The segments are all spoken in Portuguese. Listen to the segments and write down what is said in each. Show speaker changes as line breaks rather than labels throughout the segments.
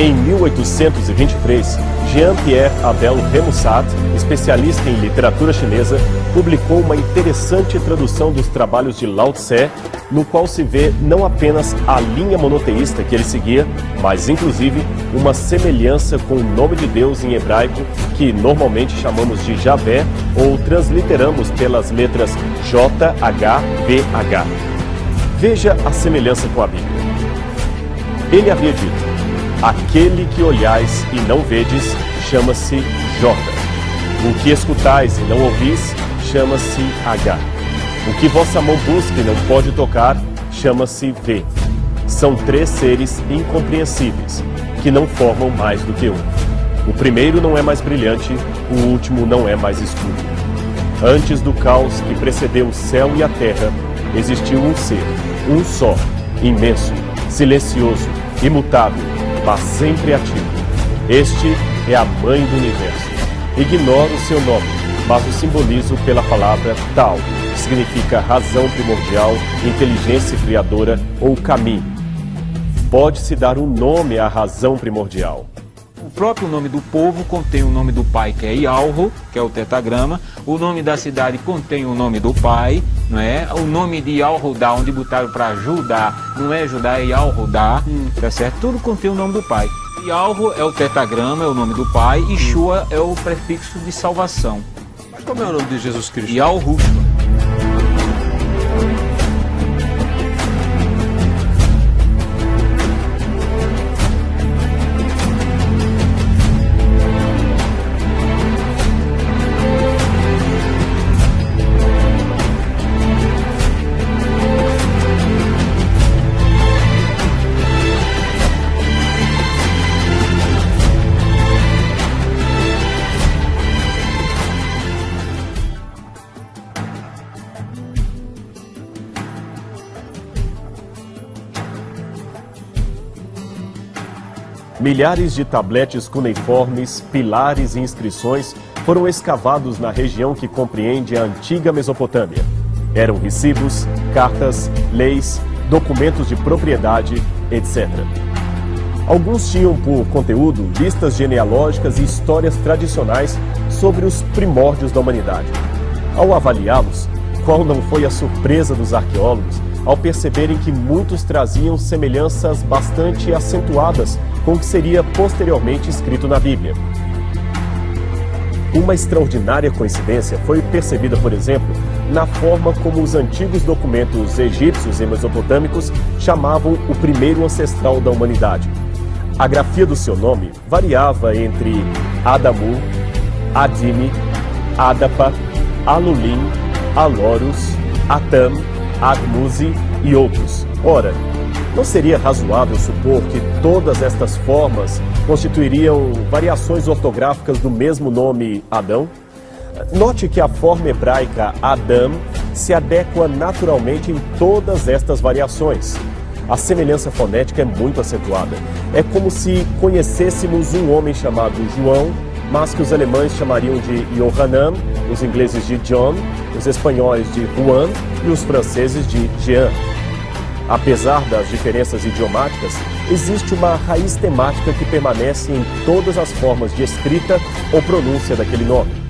Em 1823, Jean-Pierre Abel Remusat, especialista em literatura chinesa, publicou uma interessante tradução dos trabalhos de Lao Tse, no qual se vê não apenas a linha monoteísta que ele seguia, mas inclusive uma semelhança com o nome de Deus em hebraico, que normalmente chamamos de Javé ou transliteramos pelas letras JHVH. Veja a semelhança com a Bíblia. Ele havia dito: aquele que olhais e não vedes, chama-se J. O que escutais e não ouvis, chama-se H. O que vossa mão busca e não pode tocar, chama-se V. São três seres incompreensíveis, que não formam mais do que um. O primeiro não é mais brilhante, o último não é mais escuro. Antes do caos que precedeu o céu e a terra, existiu um ser, um só, imenso, silencioso, imutável, mas sempre ativo. Este é a mãe do universo. Ignoro o seu nome, mas o simbolizo pela palavra Tao, que significa razão primordial, inteligência criadora ou caminho. Pode-se dar um nome à razão primordial.
O próprio nome do povo contém o nome do pai, que é Yalro, que é o tetragrama. O nome da cidade contém o nome do pai, não é? O nome de Yalrudá, onde botaram para Judá, não é Judá, é Yalrudá, tá certo? Tudo contém o nome do pai. Yalro é o tetragrama, é o nome do pai, e Shua é o prefixo de salvação.
Mas como é o nome de Jesus Cristo?
Yalrushua.
Milhares de tabletes cuneiformes, pilares e inscrições foram escavados na região que compreende a antiga Mesopotâmia. Eram recibos, cartas, leis, documentos de propriedade, etc. Alguns tinham por conteúdo listas genealógicas e histórias tradicionais sobre os primórdios da humanidade. Ao avaliá-los, qual não foi a surpresa dos arqueólogos ao perceberem que muitos traziam semelhanças bastante acentuadas com o que seria posteriormente escrito na Bíblia. Uma extraordinária coincidência foi percebida, por exemplo, na forma como os antigos documentos egípcios e mesopotâmicos chamavam o primeiro ancestral da humanidade. A grafia do seu nome variava entre Adamu, Adime, Adapa, Alulim, Alorus, Atam, Admuzi e outros. Ora, não seria razoável supor que todas estas formas constituiriam variações ortográficas do mesmo nome Adão? Note que a forma hebraica Adam se adequa naturalmente em todas estas variações. A semelhança fonética é muito acentuada. É como se conhecêssemos um homem chamado João, mas que os alemães chamariam de Johanan, os ingleses de John, os espanhóis de Juan e os franceses de Jean. Apesar das diferenças idiomáticas, existe uma raiz temática que permanece em todas as formas de escrita ou pronúncia daquele nome.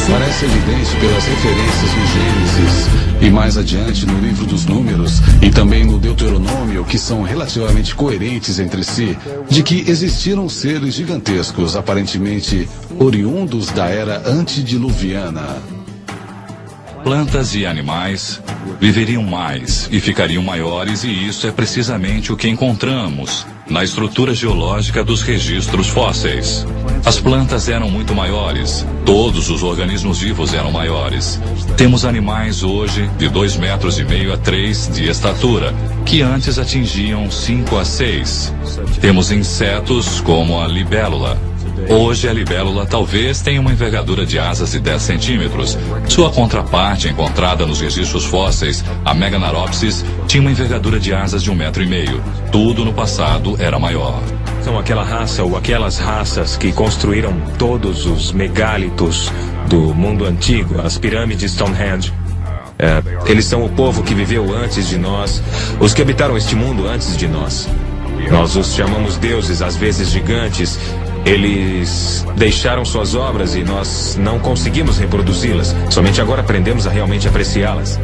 Parece evidente pelas referências no Gênesis e mais adiante no livro dos Números e também no Deuteronômio, que são relativamente coerentes entre si, de que existiram seres gigantescos, aparentemente oriundos da era antediluviana.
Plantas e animais viveriam mais e ficariam maiores, e isso é precisamente o que encontramos na estrutura geológica dos registros fósseis. As plantas eram muito maiores, todos os organismos vivos eram maiores. Temos animais hoje de 2,5 metros a 3 de estatura, que antes atingiam 5 a 6. Temos insetos como a libélula. Hoje a libélula talvez tenha uma envergadura de asas de 10 centímetros. Sua contraparte encontrada nos registros fósseis, a Meganaropsis, tinha uma envergadura de asas de 1,5 metros. Tudo no passado era maior.
São aquela raça ou aquelas raças que construíram todos os megálitos do mundo antigo, as pirâmides Stonehenge. Eles são o povo que viveu antes de nós, os que habitaram este mundo antes de nós. Nós os chamamos deuses, às vezes gigantes. Eles deixaram suas obras e nós não conseguimos reproduzi-las. Somente agora aprendemos a realmente apreciá-las.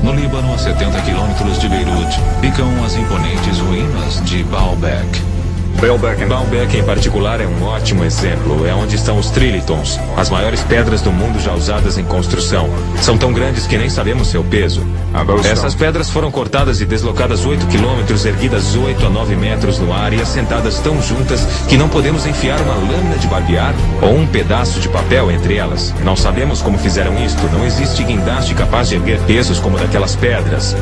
No Líbano, a 70 quilômetros de Beirute, ficam as imponentes ruínas de Baalbek.
Baalbek, em particular, é um ótimo exemplo. É onde estão os trilitons, as maiores pedras do mundo já usadas em construção. São tão grandes que nem sabemos seu peso. Essas pedras foram cortadas e deslocadas 8 quilômetros, erguidas 8 a 9 metros no ar e assentadas tão juntas que não podemos enfiar uma lâmina de barbear ou um pedaço de papel entre elas. Não sabemos como fizeram isto. Não existe guindaste capaz de erguer pesos como daquelas pedras.